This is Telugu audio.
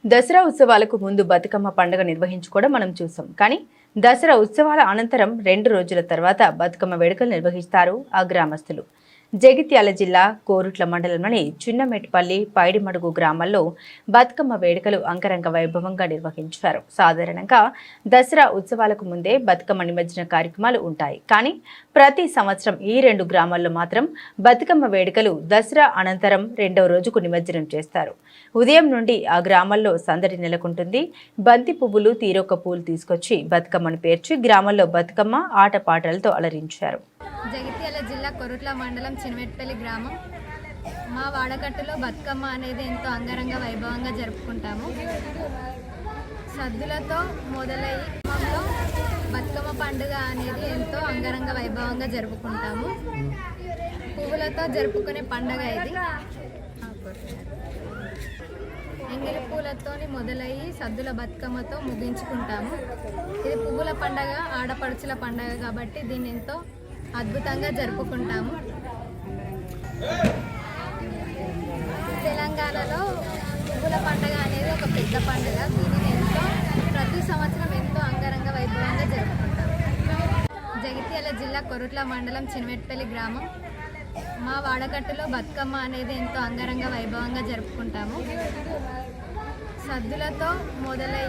దసరా ఉత్సవాలకు ముందు బతుకమ్మ పండుగ నిర్వహించుకోవడం మనం చూసాం. కానీ దసరా ఉత్సవాల అనంతరం 2 రోజుల తర్వాత బతుకమ్మ వేడుకలు నిర్వహిస్తారు ఆ గ్రామస్తులు. జగిత్యాల జిల్లా కోరుట్ల మండలంలోని చిన్నమెట్పల్లి, పైడిమడుగు గ్రామాల్లో బతుకమ్మ వేడుకలు అంగరంగ వైభవంగా నిర్వహించారు. సాధారణంగా దసరా ఉత్సవాలకు ముందే బతుకమ్మ నిమజ్జన కార్యక్రమాలు ఉంటాయి. కానీ ప్రతి సంవత్సరం ఈ 2 గ్రామాల్లో మాత్రం బతుకమ్మ వేడుకలు దసరా అనంతరం 2వ రోజుకు నిమజ్జనం చేస్తారు. ఉదయం నుండి ఆ గ్రామాల్లో సందడి నెలకొంటుంది. బంతి పువ్వులు, తీరొక్క పూలు తీసుకొచ్చి బతుకమ్మను పేర్చి గ్రామంలో బతుకమ్మ ఆటపాటలతో అలరించారు. జగిత్యాల జిల్లా కొరుట్ల మండలం చిన్నమెట్పల్లి గ్రామం. మా వాడకట్టులో బతుకమ్మ అనేది ఎంతో అంగరంగ వైభవంగా జరుపుకుంటాము. సద్దులతో మొదలై గ్రామంలో బతుకమ్మ పండుగ అనేది ఎంతో అంగరంగ వైభవంగా జరుపుకుంటాము. పువ్వులతో జరుపుకునే పండుగ ఇది. ఎంగిలి పూలతో మొదలయ్యి సద్దుల బతుకమ్మతో ముగించుకుంటాము. ఇది పువ్వుల పండుగ, ఆడపడుచుల పండుగ కాబట్టి దీన్ని ఎంతో అద్భుతంగా జరుపుకుంటాము. తెలంగాణలో పువ్వుల పండుగ అనేది ఒక పెద్ద పండుగ. దీనిని ప్రతి సంవత్సరం ఎంతో అంగరంగ వైభవంగా జరుపుకుంటాము. జగిత్యాల జిల్లా కొరుట్ల మండలం చిన్నమెట్పల్లి గ్రామం. మా వాడకట్టులో బతుకమ్మ అనేది ఎంతో అంగరంగ వైభవంగా జరుపుకుంటాము. సద్దులతో మొదలై